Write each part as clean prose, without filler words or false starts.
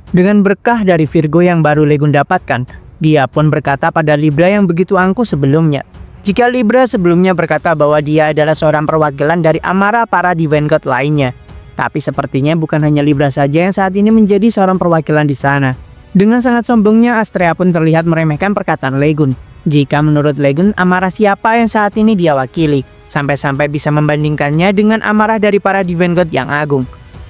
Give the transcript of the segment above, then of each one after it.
Dengan berkah dari Virgo yang baru Legun dapatkan, dia pun berkata pada Libra yang begitu angkuh sebelumnya. Jika Libra sebelumnya berkata bahwa dia adalah seorang perwakilan dari amarah para Divine God lainnya. Tapi sepertinya bukan hanya Libra saja yang saat ini menjadi seorang perwakilan di sana. Dengan sangat sombongnya, Astrea pun terlihat meremehkan perkataan Legun. Jika menurut Legun, amarah siapa yang saat ini dia wakili, sampai-sampai bisa membandingkannya dengan amarah dari para Divine God yang agung.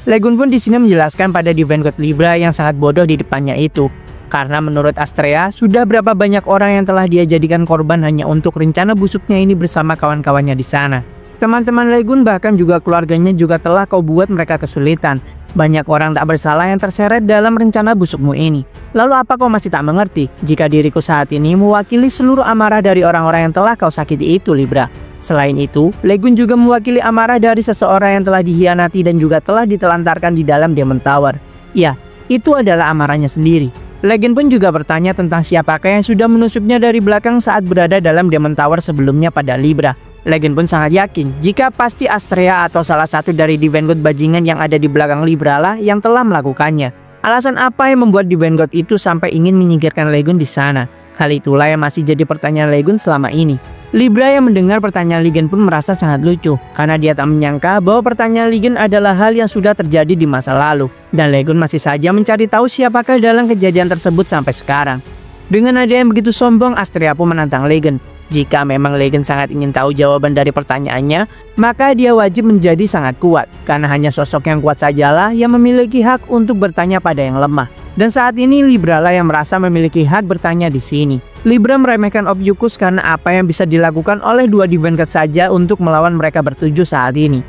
Legun pun di sini menjelaskan pada Divine God Libra yang sangat bodoh di depannya itu. Karena menurut Astrea, sudah berapa banyak orang yang telah dia jadikan korban hanya untuk rencana busuknya ini bersama kawan-kawannya di sana. Teman-teman Legun bahkan juga keluarganya juga telah kau buat mereka kesulitan. Banyak orang tak bersalah yang terseret dalam rencana busukmu ini. Lalu apa kau masih tak mengerti jika diriku saat ini mewakili seluruh amarah dari orang-orang yang telah kau sakiti itu, Libra? Selain itu, Legun juga mewakili amarah dari seseorang yang telah dihianati dan juga telah ditelantarkan di dalam Demon Tower. Ya, itu adalah amarahnya sendiri. Legun pun juga bertanya tentang siapakah yang sudah menusuknya dari belakang saat berada dalam Demon Tower sebelumnya pada Libra. Legun pun sangat yakin jika pasti Astrea atau salah satu dari Divine God bajingan yang ada di belakang Libra lah yang telah melakukannya. Alasan apa yang membuat Divine God itu sampai ingin menyingkirkan Legun di sana? Hal itulah yang masih jadi pertanyaan Legun selama ini. Libra yang mendengar pertanyaan Legun pun merasa sangat lucu karena dia tak menyangka bahwa pertanyaan Legun adalah hal yang sudah terjadi di masa lalu. Dan Legun masih saja mencari tahu siapakah dalam kejadian tersebut sampai sekarang. Dengan nada yang begitu sombong, Astrea pun menantang Legun. Jika memang Legun sangat ingin tahu jawaban dari pertanyaannya, maka dia wajib menjadi sangat kuat. Karena hanya sosok yang kuat sajalah yang memiliki hak untuk bertanya pada yang lemah. Dan saat ini Libra lah yang merasa memiliki hak bertanya di sini. Libra meremehkan Ophiuchus karena apa yang bisa dilakukan oleh dua Divine God saja untuk melawan mereka bertujuh saat ini.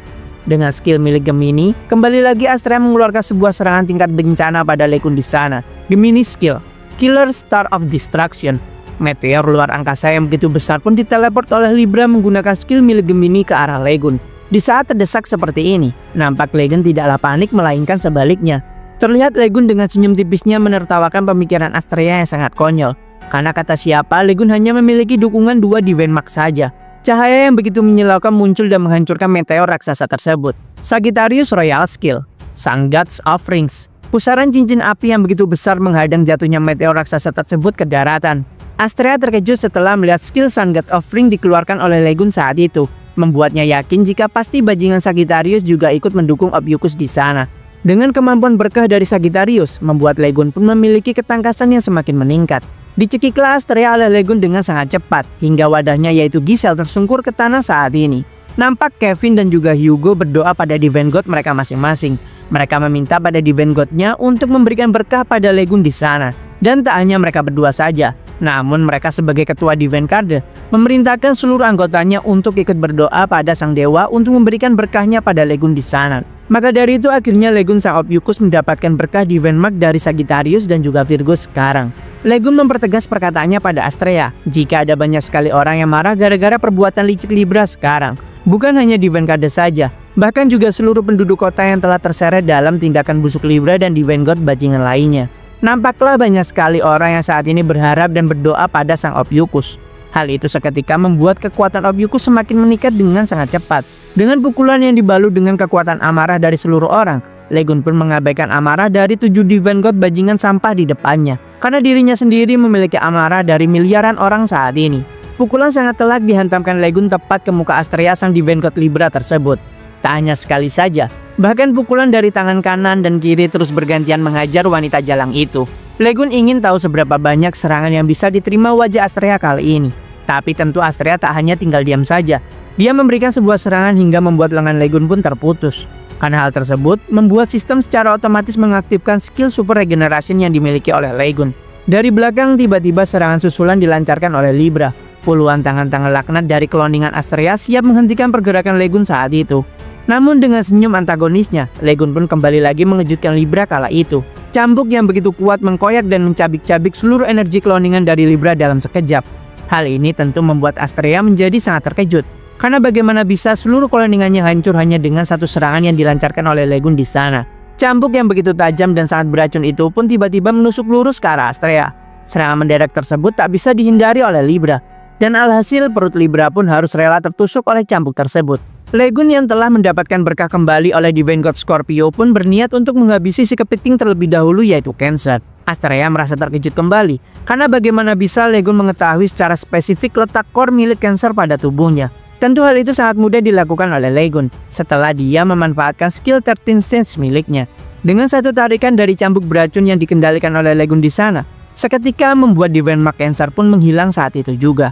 Dengan skill milik Gemini, kembali lagi Astrea mengeluarkan sebuah serangan tingkat bencana pada Legun di sana. Gemini skill, Killer Star of Destruction. Meteor luar angkasa yang begitu besar pun diteleport oleh Libra menggunakan skill milik Gemini ke arah Legun. Di saat terdesak seperti ini, nampak Legun tidaklah panik melainkan sebaliknya. Terlihat Legun dengan senyum tipisnya menertawakan pemikiran Astrea yang sangat konyol. Karena kata siapa, Legun hanya memiliki dukungan dua Divine Mark saja. Cahaya yang begitu menyilaukan muncul dan menghancurkan meteor raksasa tersebut. Sagittarius Royal Skill, Sun God's Offerings. Pusaran cincin api yang begitu besar menghadang jatuhnya meteor raksasa tersebut ke daratan. Astrea terkejut setelah melihat skill Sun God Offering dikeluarkan oleh Legun saat itu. Membuatnya yakin jika pasti bajingan Sagittarius juga ikut mendukung Ophiuchus di sana. Dengan kemampuan berkah dari Sagittarius, membuat Legun pun memiliki ketangkasan yang semakin meningkat. Dicekiklah Astrea oleh Legun dengan sangat cepat, hingga wadahnya yaitu Giselle tersungkur ke tanah saat ini. Nampak Kevin dan juga Hugo berdoa pada Divine God mereka masing-masing. Mereka meminta pada Divine God-nya untuk memberikan berkah pada Legun di sana. Dan tak hanya mereka berdua saja, namun mereka sebagai ketua Divine Guard memerintahkan seluruh anggotanya untuk ikut berdoa pada sang dewa untuk memberikan berkahnya pada Legun di sana. Maka dari itu akhirnya Legun sang Ophiuchus mendapatkan berkah Divine Mark dari Sagittarius dan juga Virgo sekarang. Legun mempertegas perkataannya pada Astrea, jika ada banyak sekali orang yang marah gara-gara perbuatan licik Libra sekarang. Bukan hanya Divine Guard saja, bahkan juga seluruh penduduk kota yang telah terseret dalam tindakan busuk Libra dan Divine God bajingan lainnya. Nampaklah banyak sekali orang yang saat ini berharap dan berdoa pada sang Ophiuchus. Hal itu seketika membuat kekuatan Ophiuchus semakin meningkat dengan sangat cepat. Dengan pukulan yang dibalut dengan kekuatan amarah dari seluruh orang, Legun pun mengabaikan amarah dari 7 Divine God bajingan sampah di depannya. Karena dirinya sendiri memiliki amarah dari miliaran orang saat ini. Pukulan sangat telak dihantamkan Legun tepat ke muka Astrea sang Divine God Libra tersebut. Tak hanya sekali saja, bahkan pukulan dari tangan kanan dan kiri terus bergantian menghajar wanita jalang itu. Legun ingin tahu seberapa banyak serangan yang bisa diterima wajah Astrea kali ini. Tapi tentu Astrea tak hanya tinggal diam saja. Dia memberikan sebuah serangan hingga membuat lengan Legun pun terputus. Karena hal tersebut membuat sistem secara otomatis mengaktifkan skill super regeneration yang dimiliki oleh Legun. Dari belakang tiba-tiba serangan susulan dilancarkan oleh Libra. Puluhan tangan-tangan laknat dari keloningan Astrea siap menghentikan pergerakan Legun saat itu. Namun dengan senyum antagonisnya, Legun pun kembali lagi mengejutkan Libra kala itu. Cambuk yang begitu kuat mengkoyak dan mencabik-cabik seluruh energi kloningan dari Libra dalam sekejap. Hal ini tentu membuat Astrea menjadi sangat terkejut. Karena bagaimana bisa seluruh kloningannya hancur hanya dengan satu serangan yang dilancarkan oleh Legun di sana. Cambuk yang begitu tajam dan sangat beracun itu pun tiba-tiba menusuk lurus ke arah Astrea. Serangan mendadak tersebut tak bisa dihindari oleh Libra. Dan alhasil perut Libra pun harus rela tertusuk oleh cambuk tersebut. Legun yang telah mendapatkan berkah kembali oleh Divine God Scorpio pun berniat untuk menghabisi si kepiting terlebih dahulu, yaitu Cancer. Astrea merasa terkejut kembali, karena bagaimana bisa Legun mengetahui secara spesifik letak core milik Cancer pada tubuhnya. Tentu hal itu sangat mudah dilakukan oleh Legun, setelah dia memanfaatkan skill 13 Sense miliknya. Dengan satu tarikan dari cambuk beracun yang dikendalikan oleh Legun di sana, seketika membuat Divine Mark Cancer pun menghilang saat itu juga.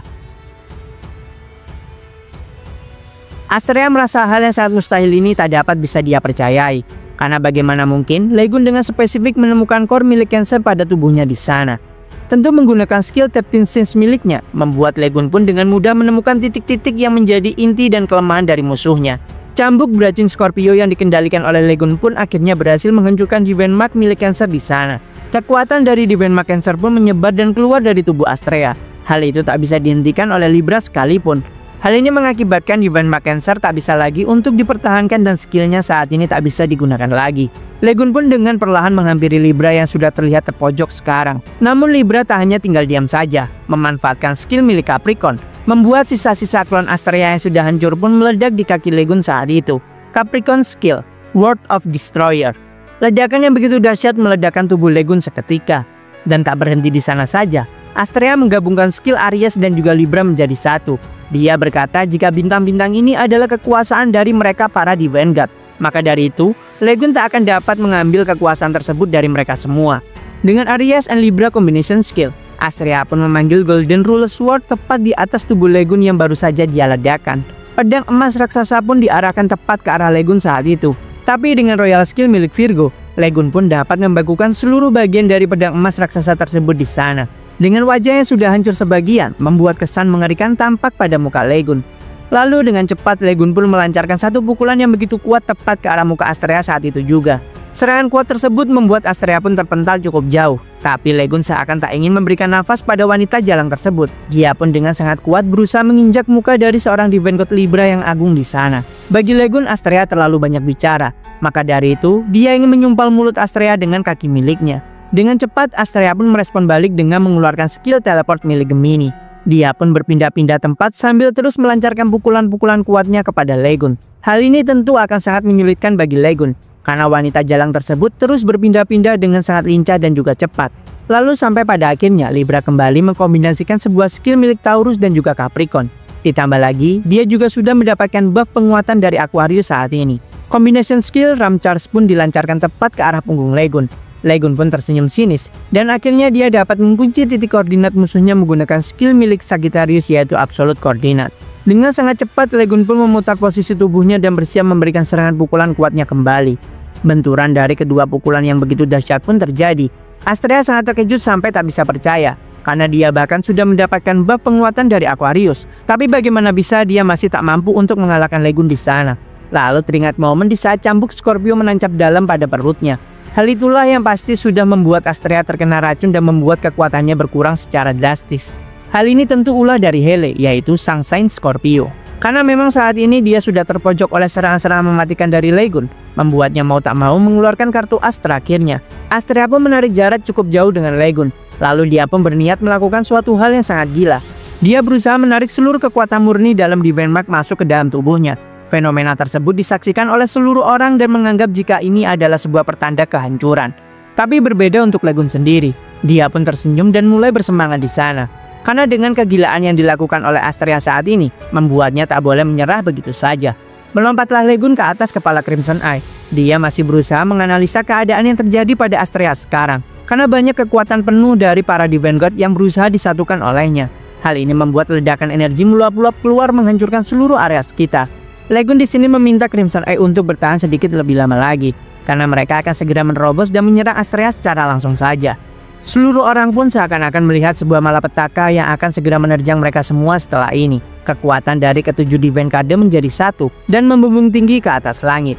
Astrea merasa hal yang sangat mustahil ini tak dapat bisa dia percayai, karena bagaimana mungkin Legun dengan spesifik menemukan core milik Cancer pada tubuhnya di sana. Tentu menggunakan skill 13 Sense miliknya, membuat Legun pun dengan mudah menemukan titik-titik yang menjadi inti dan kelemahan dari musuhnya. Cambuk beracun Scorpio yang dikendalikan oleh Legun pun akhirnya berhasil menghancurkan Divine Mark milik Cancer di sana. Kekuatan dari Divine Mark Cancer pun menyebar dan keluar dari tubuh Astrea. Hal itu tak bisa dihentikan oleh Libra sekalipun. Hal ini mengakibatkan Divine Mark Cancer tak bisa lagi untuk dipertahankan dan skillnya saat ini tak bisa digunakan lagi. Legun pun dengan perlahan menghampiri Libra yang sudah terlihat terpojok sekarang. Namun Libra tak hanya tinggal diam saja, memanfaatkan skill milik Capricorn, membuat sisa-sisa klon Astrea yang sudah hancur pun meledak di kaki Legun saat itu. Capricorn skill, Word of Destroyer. Ledakan yang begitu dahsyat meledakkan tubuh Legun seketika. Dan tak berhenti di sana saja, Astrea menggabungkan skill Aries dan juga Libra menjadi satu. Dia berkata jika bintang-bintang ini adalah kekuasaan dari mereka para Divine God, maka dari itu, Legun tak akan dapat mengambil kekuasaan tersebut dari mereka semua. Dengan Aries and Libra combination skill, Astrea pun memanggil Golden Rule Sword tepat di atas tubuh Legun yang baru saja dia ledakan. Pedang emas raksasa pun diarahkan tepat ke arah Legun saat itu. Tapi dengan royal skill milik Virgo, Legun pun dapat membekukan seluruh bagian dari pedang emas raksasa tersebut di sana. Dengan wajah yang sudah hancur sebagian, membuat kesan mengerikan tampak pada muka Legun. Lalu dengan cepat Legun pun melancarkan satu pukulan yang begitu kuat tepat ke arah muka Astrea saat itu juga. Serangan kuat tersebut membuat Astrea pun terpental cukup jauh. Tapi Legun seakan tak ingin memberikan nafas pada wanita jalang tersebut. Dia pun dengan sangat kuat berusaha menginjak muka dari seorang Divine God Libra yang agung di sana. Bagi Legun, Astrea terlalu banyak bicara. Maka dari itu, dia ingin menyumpal mulut Astrea dengan kaki miliknya. Dengan cepat, Astrea pun merespon balik dengan mengeluarkan skill teleport milik Gemini. Dia pun berpindah-pindah tempat sambil terus melancarkan pukulan-pukulan kuatnya kepada Legun. Hal ini tentu akan sangat menyulitkan bagi Legun, karena wanita jalang tersebut terus berpindah-pindah dengan sangat lincah dan juga cepat. Lalu sampai pada akhirnya Libra kembali mengkombinasikan sebuah skill milik Taurus dan juga Capricorn. Ditambah lagi, dia juga sudah mendapatkan buff penguatan dari Aquarius saat ini. Combination skill Ram Charge pun dilancarkan tepat ke arah punggung Legun. Legun pun tersenyum sinis, dan akhirnya dia dapat mengunci titik koordinat musuhnya menggunakan skill milik Sagittarius, yaitu Absolute Coordinate. Dengan sangat cepat, Legun pun memutar posisi tubuhnya dan bersiap memberikan serangan pukulan kuatnya kembali. Benturan dari kedua pukulan yang begitu dahsyat pun terjadi. Astrea sangat terkejut sampai tak bisa percaya, karena dia bahkan sudah mendapatkan buff penguatan dari Aquarius. Tapi bagaimana bisa dia masih tak mampu untuk mengalahkan Legun di sana. Lalu teringat momen di saat cambuk Scorpio menancap dalam pada perutnya. Hal itulah yang pasti sudah membuat Astrea terkena racun dan membuat kekuatannya berkurang secara drastis. Hal ini tentu ulah dari Hele, yaitu sang Saint Scorpio. Karena memang saat ini dia sudah terpojok oleh serangan-serangan mematikan dari Legun, membuatnya mau tak mau mengeluarkan kartu as terakhirnya. Astrea pun menarik jarak cukup jauh dengan Legun, lalu dia pun berniat melakukan suatu hal yang sangat gila. Dia berusaha menarik seluruh kekuatan murni dalam Divine Mark masuk ke dalam tubuhnya. Fenomena tersebut disaksikan oleh seluruh orang dan menganggap jika ini adalah sebuah pertanda kehancuran. Tapi berbeda untuk Legun sendiri. Dia pun tersenyum dan mulai bersemangat di sana. Karena dengan kegilaan yang dilakukan oleh Astrea saat ini, membuatnya tak boleh menyerah begitu saja. Melompatlah Legun ke atas kepala Crimson Eye. Dia masih berusaha menganalisa keadaan yang terjadi pada Astrea sekarang. Karena banyak kekuatan penuh dari para Divine God yang berusaha disatukan olehnya. Hal ini membuat ledakan energi meluap-luap keluar menghancurkan seluruh area sekitar. Legun di sini meminta Crimson Eye untuk bertahan sedikit lebih lama lagi, karena mereka akan segera menerobos dan menyerang Astrea secara langsung saja. Seluruh orang pun seakan-akan melihat sebuah malapetaka yang akan segera menerjang mereka semua setelah ini. Kekuatan dari ketujuh Divine Card menjadi satu dan membumbung tinggi ke atas langit.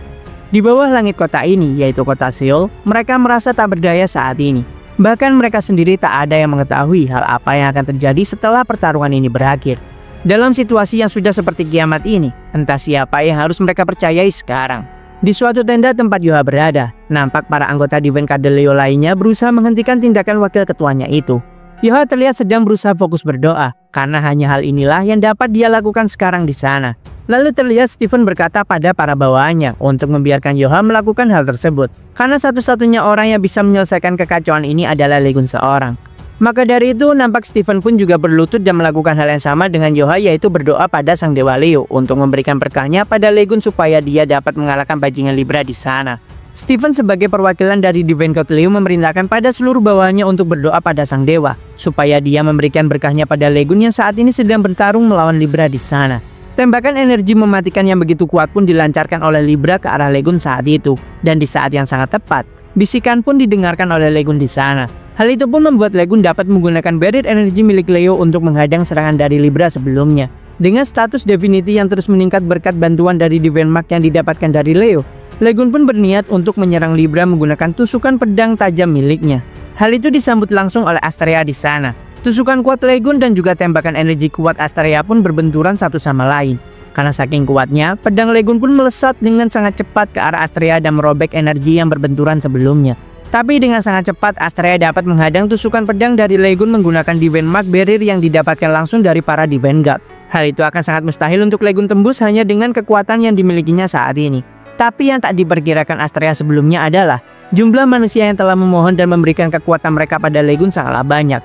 Di bawah langit kota ini, yaitu kota Seoul, mereka merasa tak berdaya saat ini. Bahkan mereka sendiri tak ada yang mengetahui hal apa yang akan terjadi setelah pertarungan ini berakhir. Dalam situasi yang sudah seperti kiamat ini, entah siapa yang harus mereka percayai sekarang. Di suatu tenda tempat Yoha berada, nampak para anggota Divine Card Leo lainnya berusaha menghentikan tindakan wakil ketuanya itu. Yoha terlihat sedang berusaha fokus berdoa, karena hanya hal inilah yang dapat dia lakukan sekarang di sana. Lalu terlihat Stephen berkata pada para bawahannya untuk membiarkan Yoha melakukan hal tersebut, karena satu-satunya orang yang bisa menyelesaikan kekacauan ini adalah Legun seorang. Maka dari itu nampak Stephen pun juga berlutut dan melakukan hal yang sama dengan Yoha, yaitu berdoa pada sang dewa Leo untuk memberikan berkahnya pada Legun supaya dia dapat mengalahkan bajingan Libra di sana. Stephen sebagai perwakilan dari Divine God Leo memerintahkan pada seluruh bawahannya untuk berdoa pada sang dewa supaya dia memberikan berkahnya pada Legun yang saat ini sedang bertarung melawan Libra di sana. Tembakan energi mematikan yang begitu kuat pun dilancarkan oleh Libra ke arah Legun saat itu, dan di saat yang sangat tepat, bisikan pun didengarkan oleh Legun di sana. Hal itu pun membuat Legun dapat menggunakan barrier energi milik Leo untuk menghadang serangan dari Libra sebelumnya. Dengan status Divinity yang terus meningkat berkat bantuan dari Divine Mark yang didapatkan dari Leo, Legun pun berniat untuk menyerang Libra menggunakan tusukan pedang tajam miliknya. Hal itu disambut langsung oleh Astrea di sana. Tusukan kuat Legun dan juga tembakan energi kuat Astrea pun berbenturan satu sama lain. Karena saking kuatnya, pedang Legun pun melesat dengan sangat cepat ke arah Astrea dan merobek energi yang berbenturan sebelumnya. Tapi dengan sangat cepat, Astrea dapat menghadang tusukan pedang dari Legun menggunakan Divine Mark Barrier yang didapatkan langsung dari para Divine God. Hal itu akan sangat mustahil untuk Legun tembus hanya dengan kekuatan yang dimilikinya saat ini. Tapi yang tak diperkirakan Astrea sebelumnya adalah jumlah manusia yang telah memohon dan memberikan kekuatan mereka pada Legun sangatlah banyak.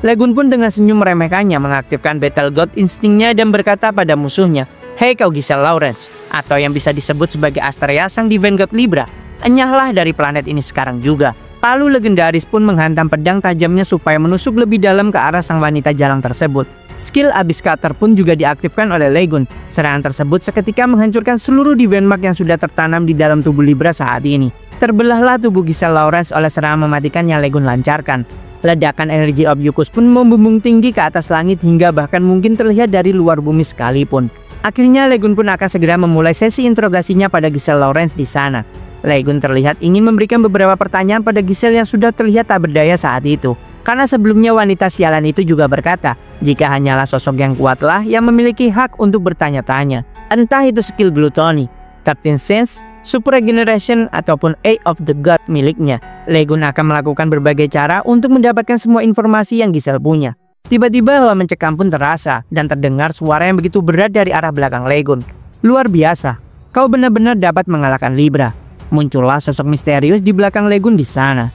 Legun pun dengan senyum meremehkannya mengaktifkan Battle God instingnya dan berkata pada musuhnya, "Hei kau Giselle Lawrence," atau yang bisa disebut sebagai Astrea sang Divine God Libra, "enyahlah dari planet ini sekarang juga." Palu legendaris pun menghantam pedang tajamnya supaya menusuk lebih dalam ke arah sang wanita jalang tersebut. Skill Abyss Cutter pun juga diaktifkan oleh Legun. Serangan tersebut seketika menghancurkan seluruh Divine Mark yang sudah tertanam di dalam tubuh Libra saat ini. Terbelahlah tubuh Giselle Lawrence oleh serangan mematikan yang Legun lancarkan. Ledakan energi Obvious pun membumbung tinggi ke atas langit hingga bahkan mungkin terlihat dari luar bumi sekalipun. Akhirnya Legun pun akan segera memulai sesi interogasinya pada Giselle Lawrence di sana. Legun terlihat ingin memberikan beberapa pertanyaan pada Giselle yang sudah terlihat tak berdaya saat itu. Karena sebelumnya wanita sialan itu juga berkata, jika hanyalah sosok yang kuatlah yang memiliki hak untuk bertanya-tanya. Entah itu skill Gluttony, 13 Sense, Super Regeneration, ataupun Eye of the God miliknya. Legun akan melakukan berbagai cara untuk mendapatkan semua informasi yang Giselle punya. Tiba-tiba hawa mencekam pun terasa dan terdengar suara yang begitu berat dari arah belakang Legun. "Luar biasa, kau benar-benar dapat mengalahkan Libra." Muncullah sosok misterius di belakang Legun di sana.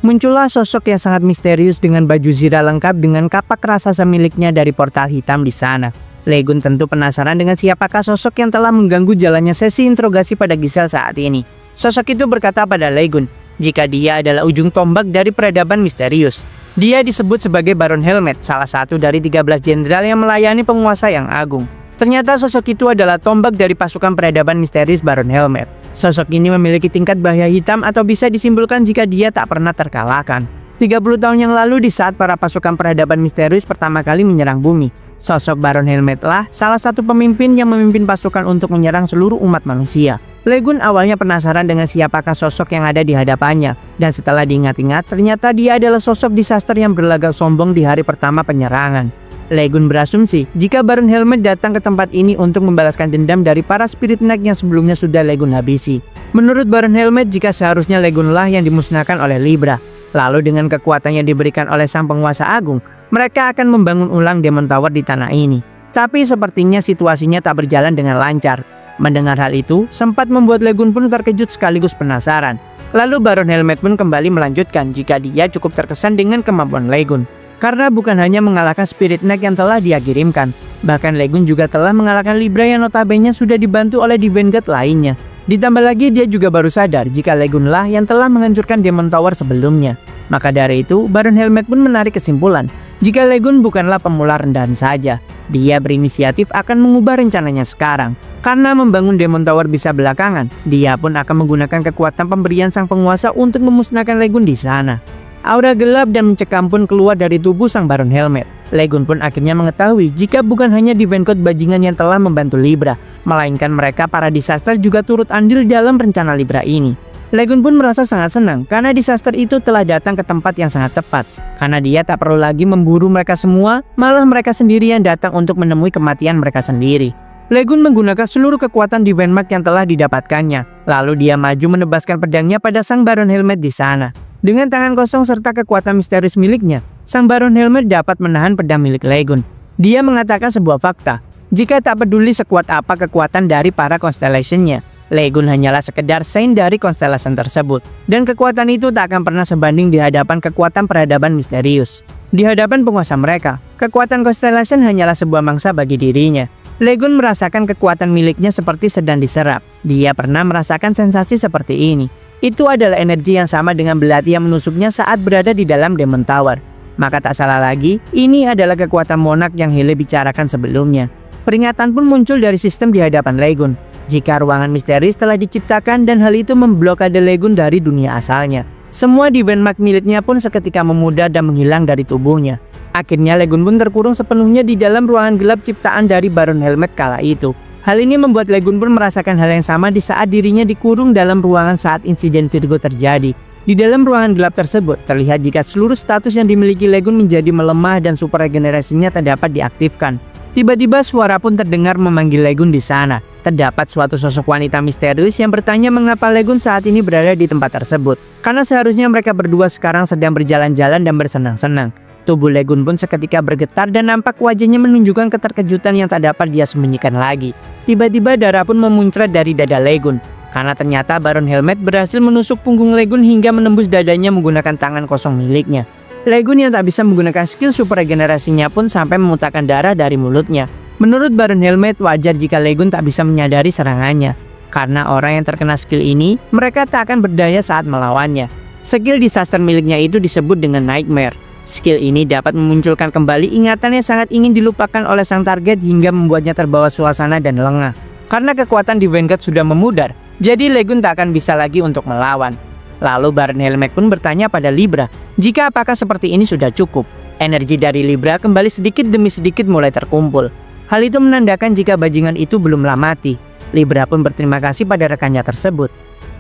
Muncullah sosok yang sangat misterius dengan baju zirah lengkap dengan kapak raksasa miliknya dari portal hitam di sana. Legun tentu penasaran dengan siapakah sosok yang telah mengganggu jalannya sesi interogasi pada Giselle saat ini. Sosok itu berkata pada Legun, jika dia adalah ujung tombak dari peradaban misterius. Dia disebut sebagai Baron Helmet, salah satu dari 13 jenderal yang melayani penguasa yang agung. Ternyata sosok itu adalah tombak dari pasukan peradaban misterius Baron Helmet. Sosok ini memiliki tingkat bahaya hitam atau bisa disimpulkan jika dia tak pernah terkalahkan. 30 tahun yang lalu di saat para pasukan peradaban misterius pertama kali menyerang bumi, sosok Baron Helmet lah salah satu pemimpin yang memimpin pasukan untuk menyerang seluruh umat manusia. Legun awalnya penasaran dengan siapakah sosok yang ada di hadapannya, dan setelah diingat-ingat ternyata dia adalah sosok disaster yang berlagak sombong di hari pertama penyerangan. Legun berasumsi jika Baron Helmet datang ke tempat ini untuk membalaskan dendam dari para Spirit Knight yang sebelumnya sudah Legun habisi. Menurut Baron Helmet, jika seharusnya Legunlah yang dimusnahkan oleh Libra, lalu dengan kekuatan yang diberikan oleh sang penguasa agung, mereka akan membangun ulang Demon Tower di tanah ini. Tapi sepertinya situasinya tak berjalan dengan lancar. Mendengar hal itu, sempat membuat Legun pun terkejut sekaligus penasaran. Lalu Baron Helmet pun kembali melanjutkan jika dia cukup terkesan dengan kemampuan Legun. Karena bukan hanya mengalahkan Spirit Knight yang telah dia kirimkan, bahkan Legun juga telah mengalahkan Libra yang notabene sudah dibantu oleh Divine God lainnya. Ditambah lagi dia juga baru sadar jika Legunlah yang telah menghancurkan Demon Tower sebelumnya. Maka dari itu, Baron Helmet pun menarik kesimpulan, jika Legun bukanlah pemula rendahan saja. Dia berinisiatif akan mengubah rencananya sekarang. Karena membangun Demon Tower bisa belakangan, dia pun akan menggunakan kekuatan pemberian sang penguasa untuk memusnahkan Legun di sana. Aura gelap dan mencekam pun keluar dari tubuh sang Baron Helmet. Legun pun akhirnya mengetahui jika bukan hanya Divine God bajingan yang telah membantu Libra, melainkan mereka para disaster juga turut andil dalam rencana Libra ini. Legun pun merasa sangat senang karena disaster itu telah datang ke tempat yang sangat tepat. Karena dia tak perlu lagi memburu mereka semua, malah mereka sendiri yang datang untuk menemui kematian mereka sendiri. Legun menggunakan seluruh kekuatan Divine Mark yang telah didapatkannya. Lalu dia maju menebaskan pedangnya pada sang Baron Helmet di sana. Dengan tangan kosong serta kekuatan misterius miliknya, sang Baron Helmet dapat menahan pedang milik Legun. Dia mengatakan sebuah fakta. Jika tak peduli sekuat apa kekuatan dari para constellation-nya, Legun hanyalah sekedar sign dari konstelasi tersebut. Dan kekuatan itu tak akan pernah sebanding di hadapan kekuatan peradaban misterius. Di hadapan penguasa mereka, kekuatan Constellation hanyalah sebuah mangsa bagi dirinya. Legun merasakan kekuatan miliknya seperti sedang diserap. Dia pernah merasakan sensasi seperti ini. Itu adalah energi yang sama dengan belati yang menusuknya saat berada di dalam Demon Tower. Maka tak salah lagi, ini adalah kekuatan Monarch yang Hele bicarakan sebelumnya. Peringatan pun muncul dari sistem di hadapan Legun. Jika ruangan misterius telah diciptakan dan hal itu memblokade Legun dari dunia asalnya. Semua Divine Mark miliknya pun seketika memudar dan menghilang dari tubuhnya. Akhirnya Legun pun terkurung sepenuhnya di dalam ruangan gelap ciptaan dari Baron Helmet kala itu. Hal ini membuat Legun pun merasakan hal yang sama di saat dirinya dikurung dalam ruangan saat insiden Virgo terjadi. Di dalam ruangan gelap tersebut, terlihat jika seluruh status yang dimiliki Legun menjadi melemah dan super regenerasinya tak dapat diaktifkan. Tiba-tiba suara pun terdengar memanggil Legun di sana. Terdapat suatu sosok wanita misterius yang bertanya mengapa Legun saat ini berada di tempat tersebut. Karena seharusnya mereka berdua sekarang sedang berjalan-jalan dan bersenang-senang. Tubuh Legun pun seketika bergetar dan nampak wajahnya menunjukkan keterkejutan yang tak dapat dia sembunyikan lagi. Tiba-tiba darah pun memuncrat dari dada Legun. Karena ternyata Baron Helmet berhasil menusuk punggung Legun hingga menembus dadanya menggunakan tangan kosong miliknya. Legun yang tak bisa menggunakan skill super regenerasinya pun sampai memuntahkan darah dari mulutnya. Menurut Baron Helmet, wajar jika Legun tak bisa menyadari serangannya. Karena orang yang terkena skill ini, mereka tak akan berdaya saat melawannya. Skill disaster miliknya itu disebut dengan Nightmare. Skill ini dapat memunculkan kembali ingatan yang sangat ingin dilupakan oleh sang target hingga membuatnya terbawa suasana dan lengah. Karena kekuatan Divine God sudah memudar, jadi Legun tak akan bisa lagi untuk melawan. Lalu Baron Helmet pun bertanya pada Libra, jika apakah seperti ini sudah cukup. Energi dari Libra kembali sedikit demi sedikit mulai terkumpul. Hal itu menandakan jika bajingan itu belumlah mati. Libra pun berterima kasih pada rekannya tersebut.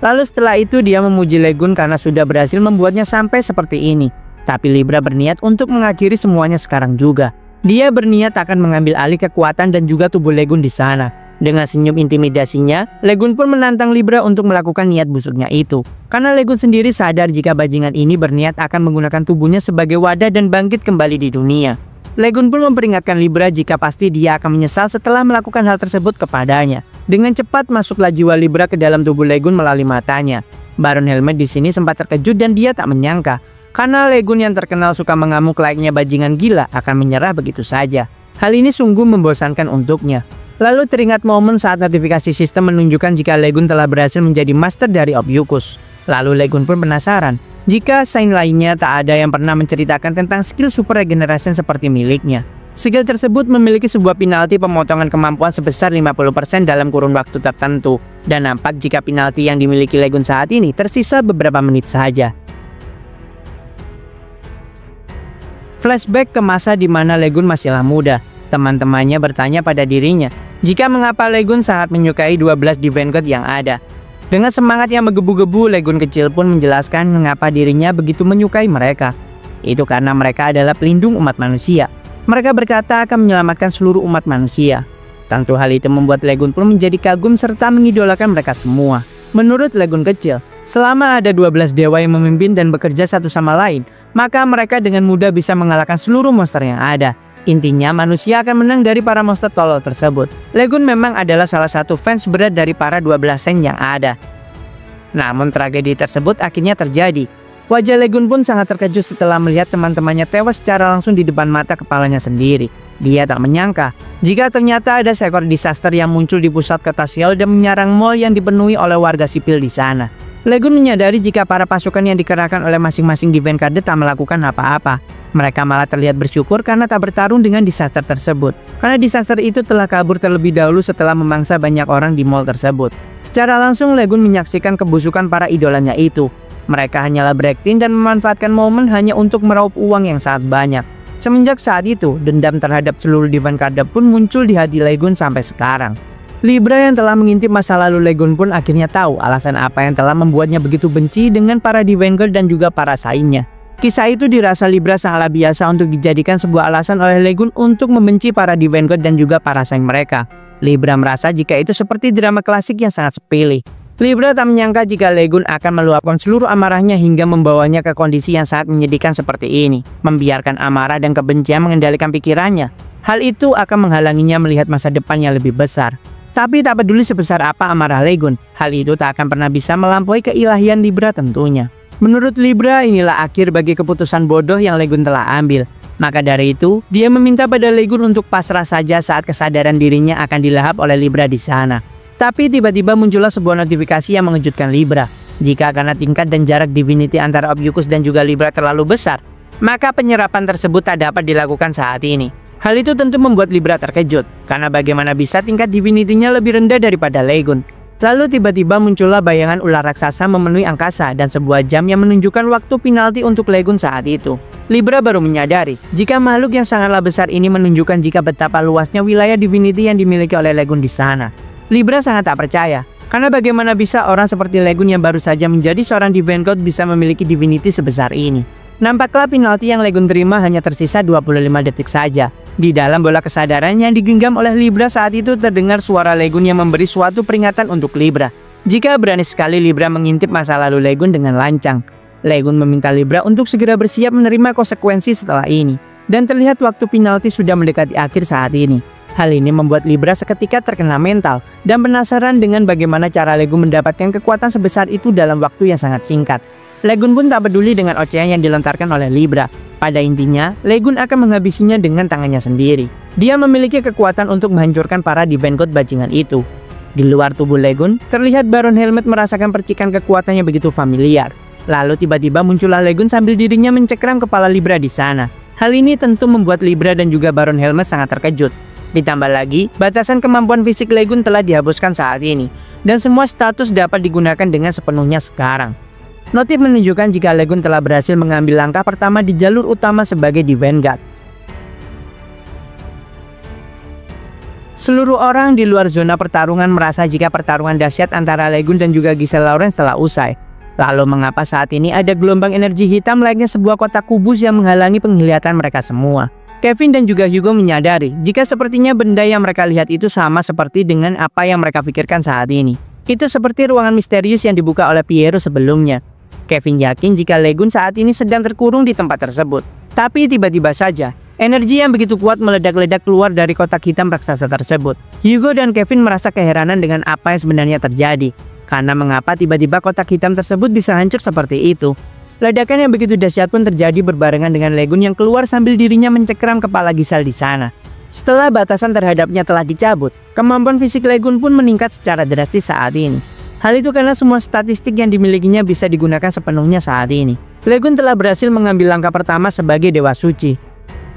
Lalu setelah itu dia memuji Legun karena sudah berhasil membuatnya sampai seperti ini. Tapi Libra berniat untuk mengakhiri semuanya sekarang juga. Dia berniat akan mengambil alih kekuatan dan juga tubuh Legun di sana. Dengan senyum intimidasinya, Legun pun menantang Libra untuk melakukan niat busuknya itu. Karena Legun sendiri sadar jika bajingan ini berniat akan menggunakan tubuhnya sebagai wadah dan bangkit kembali di dunia. Legun pun memperingatkan Libra jika pasti dia akan menyesal setelah melakukan hal tersebut kepadanya. Dengan cepat masuklah jiwa Libra ke dalam tubuh Legun melalui matanya. Baron Helmet di sini sempat terkejut dan dia tak menyangka. Karena Legun yang terkenal suka mengamuk layaknya bajingan gila akan menyerah begitu saja. Hal ini sungguh membosankan untuknya. Lalu teringat momen saat notifikasi sistem menunjukkan jika Legun telah berhasil menjadi master dari Ophiuchus. Lalu Legun pun penasaran, jika sign lainnya tak ada yang pernah menceritakan tentang skill super regeneration seperti miliknya. Skill tersebut memiliki sebuah penalti pemotongan kemampuan sebesar 50% dalam kurun waktu tertentu. Dan nampak jika penalti yang dimiliki Legun saat ini tersisa beberapa menit saja. Flashback ke masa di mana Legun masihlah muda. Teman-temannya bertanya pada dirinya, jika mengapa Legun sangat menyukai 12 Divine God yang ada. Dengan semangat yang menggebu-gebu, Legun kecil pun menjelaskan mengapa dirinya begitu menyukai mereka. Itu karena mereka adalah pelindung umat manusia. Mereka berkata akan menyelamatkan seluruh umat manusia. Tentu hal itu membuat Legun pun menjadi kagum serta mengidolakan mereka semua. Menurut Legun kecil, selama ada 12 dewa yang memimpin dan bekerja satu sama lain, maka mereka dengan mudah bisa mengalahkan seluruh monster yang ada. Intinya manusia akan menang dari para monster tolol tersebut. Legun memang adalah salah satu fans berat dari para 12 saint yang ada. Namun tragedi tersebut akhirnya terjadi. Wajah Legun pun sangat terkejut setelah melihat teman-temannya tewas secara langsung di depan mata kepalanya sendiri. Dia tak menyangka jika ternyata ada seekor disaster yang muncul di pusat kota Seoul dan menyerang mall yang dipenuhi oleh warga sipil di sana. Legun menyadari jika para pasukan yang dikerahkan oleh masing-masing Divine Guard tak melakukan apa-apa. Mereka malah terlihat bersyukur karena tak bertarung dengan disaster tersebut. Karena disaster itu telah kabur terlebih dahulu setelah memangsa banyak orang di mall tersebut. Secara langsung Legun menyaksikan kebusukan para idolanya itu. Mereka hanyalah berakting dan memanfaatkan momen hanya untuk meraup uang yang sangat banyak. Semenjak saat itu, dendam terhadap seluruh Divine Guard pun muncul di hati Legun sampai sekarang. Libra yang telah mengintip masa lalu Legun pun akhirnya tahu alasan apa yang telah membuatnya begitu benci dengan para Divine Guard dan juga para sainnya. Kisah itu dirasa Libra sangatlah biasa untuk dijadikan sebuah alasan oleh Legun untuk membenci para Divine God dan juga para saing mereka. Libra merasa jika itu seperti drama klasik yang sangat sepele. Libra tak menyangka jika Legun akan meluapkan seluruh amarahnya hingga membawanya ke kondisi yang sangat menyedihkan seperti ini. Membiarkan amarah dan kebencian mengendalikan pikirannya. Hal itu akan menghalanginya melihat masa depan yang lebih besar. Tapi tak peduli sebesar apa amarah Legun, hal itu tak akan pernah bisa melampaui keilahian Libra tentunya. Menurut Libra, inilah akhir bagi keputusan bodoh yang Legun telah ambil. Maka dari itu, dia meminta pada Legun untuk pasrah saja saat kesadaran dirinya akan dilahap oleh Libra di sana. Tapi tiba-tiba muncullah sebuah notifikasi yang mengejutkan Libra. Jika karena tingkat dan jarak divinity antara Ophiuchus dan juga Libra terlalu besar, maka penyerapan tersebut tak dapat dilakukan saat ini. Hal itu tentu membuat Libra terkejut, karena bagaimana bisa tingkat divinity-nya lebih rendah daripada Legun. Lalu tiba-tiba muncullah bayangan ular raksasa memenuhi angkasa dan sebuah jam yang menunjukkan waktu penalti untuk Legun saat itu. Libra baru menyadari jika makhluk yang sangatlah besar ini menunjukkan jika betapa luasnya wilayah divinity yang dimiliki oleh Legun di sana. Libra sangat tak percaya, karena bagaimana bisa orang seperti Legun yang baru saja menjadi seorang Divine God bisa memiliki divinity sebesar ini. Nampaklah penalti yang Legun terima hanya tersisa 25 detik saja. Di dalam bola kesadaran yang digenggam oleh Libra saat itu terdengar suara Legun yang memberi suatu peringatan untuk Libra. Jika berani sekali Libra mengintip masa lalu Legun dengan lancang. Legun meminta Libra untuk segera bersiap menerima konsekuensi setelah ini. Dan terlihat waktu penalti sudah mendekati akhir saat ini. Hal ini membuat Libra seketika terkena mental dan penasaran dengan bagaimana cara Legun mendapatkan kekuatan sebesar itu dalam waktu yang sangat singkat. Legun pun tak peduli dengan ocehan yang dilontarkan oleh Libra. Pada intinya, Legun akan menghabisinya dengan tangannya sendiri. Dia memiliki kekuatan untuk menghancurkan para Divine God bajingan itu. Di luar tubuh Legun, terlihat Baron Helmet merasakan percikan kekuatan yang begitu familiar. Lalu tiba-tiba muncullah Legun sambil dirinya mencekram kepala Libra di sana. Hal ini tentu membuat Libra dan juga Baron Helmet sangat terkejut. Ditambah lagi, batasan kemampuan fisik Legun telah dihapuskan saat ini. Dan semua status dapat digunakan dengan sepenuhnya sekarang. Notif menunjukkan jika Legun telah berhasil mengambil langkah pertama di jalur utama sebagai Divine God. Seluruh orang di luar zona pertarungan merasa jika pertarungan dahsyat antara Legun dan juga Giselle Lawrence telah usai. Lalu mengapa saat ini ada gelombang energi hitam layaknya sebuah kotak kubus yang menghalangi penglihatan mereka semua? Kevin dan juga Hugo menyadari jika sepertinya benda yang mereka lihat itu sama seperti dengan apa yang mereka pikirkan saat ini. Itu seperti ruangan misterius yang dibuka oleh Piero sebelumnya. Kevin yakin jika Legun saat ini sedang terkurung di tempat tersebut. Tapi tiba-tiba saja, energi yang begitu kuat meledak-ledak keluar dari kotak hitam raksasa tersebut. Hugo dan Kevin merasa keheranan dengan apa yang sebenarnya terjadi. Karena mengapa tiba-tiba kotak hitam tersebut bisa hancur seperti itu. Ledakan yang begitu dahsyat pun terjadi berbarengan dengan Legun yang keluar sambil dirinya mencekram kepala Giselle di sana. Setelah batasan terhadapnya telah dicabut, kemampuan fisik Legun pun meningkat secara drastis saat ini. Hal itu karena semua statistik yang dimilikinya bisa digunakan sepenuhnya saat ini. Legun telah berhasil mengambil langkah pertama sebagai Dewa Suci.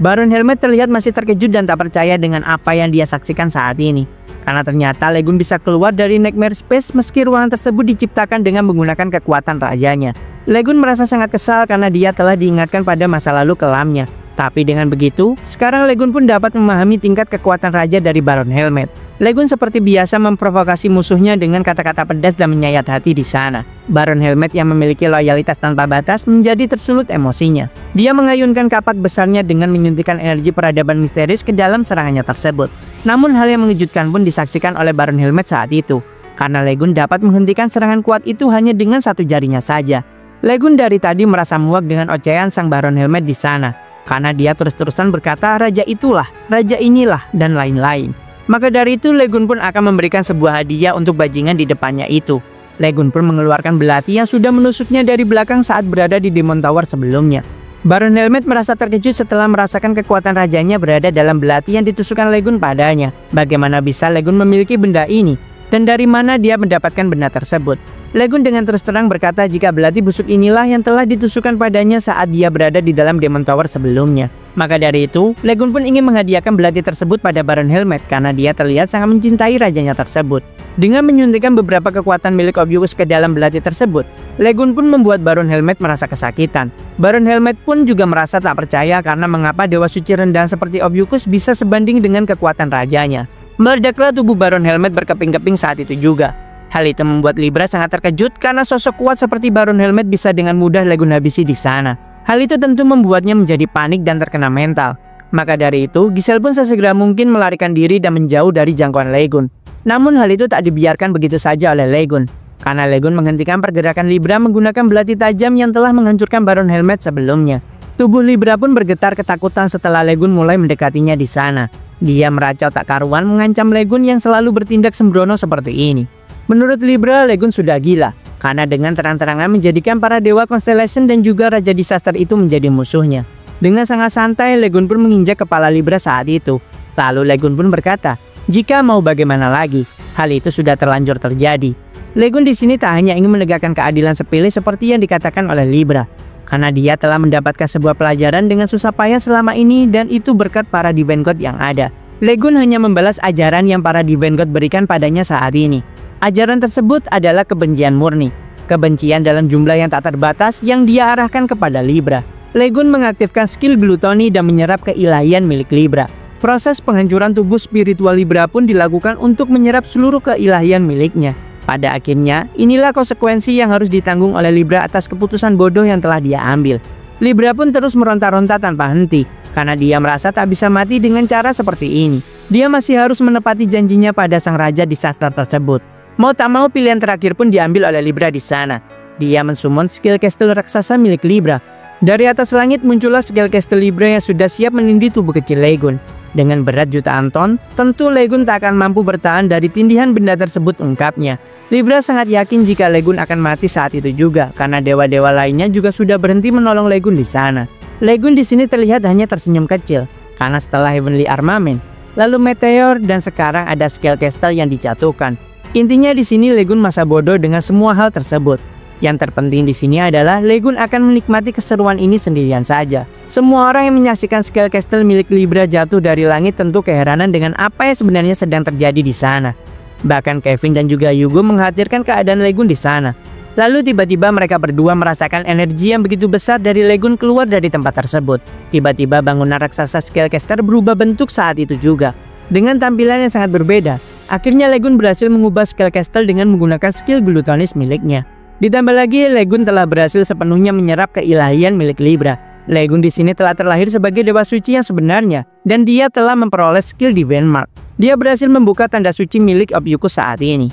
Baron Helmet terlihat masih terkejut dan tak percaya dengan apa yang dia saksikan saat ini. Karena ternyata Legun bisa keluar dari Nightmare Space meski ruangan tersebut diciptakan dengan menggunakan kekuatan rajanya. Legun merasa sangat kesal karena dia telah diingatkan pada masa lalu kelamnya. Tapi dengan begitu, sekarang Legun pun dapat memahami tingkat kekuatan raja dari Baron Helmet. Legun seperti biasa memprovokasi musuhnya dengan kata-kata pedas dan menyayat hati di sana. Baron Helmet yang memiliki loyalitas tanpa batas menjadi tersulut emosinya. Dia mengayunkan kapak besarnya dengan menyuntikkan energi peradaban misterius ke dalam serangannya tersebut. Namun hal yang mengejutkan pun disaksikan oleh Baron Helmet saat itu. Karena Legun dapat menghentikan serangan kuat itu hanya dengan satu jarinya saja. Legun dari tadi merasa muak dengan ocehan sang Baron Helmet di sana. Karena dia terus-terusan berkata raja itulah, raja inilah, dan lain-lain. Maka dari itu Legun pun akan memberikan sebuah hadiah untuk bajingan di depannya itu. Legun pun mengeluarkan belati yang sudah menusuknya dari belakang saat berada di Demon Tower sebelumnya. Baron Helmet merasa terkejut setelah merasakan kekuatan rajanya berada dalam belati yang ditusukkan Legun padanya. Bagaimana bisa Legun memiliki benda ini? Dan dari mana dia mendapatkan benda tersebut? Legun dengan terus terang berkata jika belati busuk inilah yang telah ditusukkan padanya saat dia berada di dalam Demon Tower sebelumnya. Maka dari itu, Legun pun ingin menghadiahkan belati tersebut pada Baron Helmet karena dia terlihat sangat mencintai rajanya tersebut. Dengan menyuntikkan beberapa kekuatan milik Ophiuchus ke dalam belati tersebut, Legun pun membuat Baron Helmet merasa kesakitan. Baron Helmet pun juga merasa tak percaya karena mengapa Dewa Suci rendahan seperti Ophiuchus bisa sebanding dengan kekuatan rajanya. Meledaklah tubuh Baron Helmet berkeping-keping saat itu juga. Hal itu membuat Libra sangat terkejut karena sosok kuat seperti Baron Helmet bisa dengan mudah Legun habisi di sana. Hal itu tentu membuatnya menjadi panik dan terkena mental. Maka dari itu, Giselle pun sesegera mungkin melarikan diri dan menjauh dari jangkauan Legun. Namun hal itu tak dibiarkan begitu saja oleh Legun. Karena Legun menghentikan pergerakan Libra menggunakan belati tajam yang telah menghancurkan Baron Helmet sebelumnya. Tubuh Libra pun bergetar ketakutan setelah Legun mulai mendekatinya di sana. Dia meracau tak karuan mengancam Legun yang selalu bertindak sembrono seperti ini. Menurut Libra, Legun sudah gila karena dengan terang-terangan menjadikan para dewa Constellation dan juga Raja Disaster itu menjadi musuhnya. Dengan sangat santai, Legun pun menginjak kepala Libra saat itu. Lalu Legun pun berkata, jika mau bagaimana lagi, hal itu sudah terlanjur terjadi. Legun di sini tak hanya ingin menegakkan keadilan sepele seperti yang dikatakan oleh Libra, karena dia telah mendapatkan sebuah pelajaran dengan susah payah selama ini dan itu berkat para Divine God yang ada. Legun hanya membalas ajaran yang para Divine God berikan padanya saat ini. Ajaran tersebut adalah kebencian murni. Kebencian dalam jumlah yang tak terbatas yang dia arahkan kepada Libra. Legun mengaktifkan skill glutoni dan menyerap keilahian milik Libra. Proses penghancuran tubuh spiritual Libra pun dilakukan untuk menyerap seluruh keilahian miliknya. Pada akhirnya, inilah konsekuensi yang harus ditanggung oleh Libra atas keputusan bodoh yang telah dia ambil. Libra pun terus meronta-ronta tanpa henti, karena dia merasa tak bisa mati dengan cara seperti ini. Dia masih harus menepati janjinya pada sang Raja Disaster tersebut. Mau tak mau pilihan terakhir pun diambil oleh Libra di sana. Dia mensummon skill castle raksasa milik Libra. Dari atas langit muncullah skill castle Libra yang sudah siap menindih tubuh kecil Legun. Dengan berat jutaan ton, tentu Legun tak akan mampu bertahan dari tindihan benda tersebut, ungkapnya. Libra sangat yakin jika Legun akan mati saat itu juga, karena dewa-dewa lainnya juga sudah berhenti menolong Legun di sana. Legun di sini terlihat hanya tersenyum kecil, karena setelah Heavenly Armament, lalu Meteor, dan sekarang ada skill castle yang dijatuhkan. Intinya di sini Legun masa bodoh dengan semua hal tersebut. Yang terpenting di sini adalah Legun akan menikmati keseruan ini sendirian saja. Semua orang yang menyaksikan skill castle milik Libra jatuh dari langit tentu keheranan dengan apa yang sebenarnya sedang terjadi di sana. Bahkan Kevin dan juga Yugo mengkhawatirkan keadaan Legun di sana. Lalu tiba-tiba mereka berdua merasakan energi yang begitu besar dari Legun keluar dari tempat tersebut. Tiba-tiba bangunan raksasa skill caster berubah bentuk saat itu juga. Dengan tampilan yang sangat berbeda, akhirnya Legun berhasil mengubah skill castle dengan menggunakan skill glutonis miliknya. Ditambah lagi, Legun telah berhasil sepenuhnya menyerap keilahian milik Libra. Legun di sini telah terlahir sebagai dewa suci yang sebenarnya, dan dia telah memperoleh skill Divine Mark. Dia berhasil membuka tanda suci milik Ophiuchus saat ini.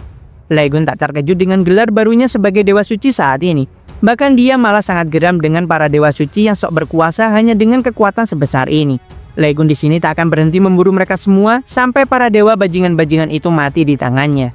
Legun tak terkejut dengan gelar barunya sebagai dewa suci saat ini. Bahkan dia malah sangat geram dengan para dewa suci yang sok berkuasa hanya dengan kekuatan sebesar ini. Legun di sini tak akan berhenti memburu mereka semua sampai para dewa bajingan-bajingan itu mati di tangannya.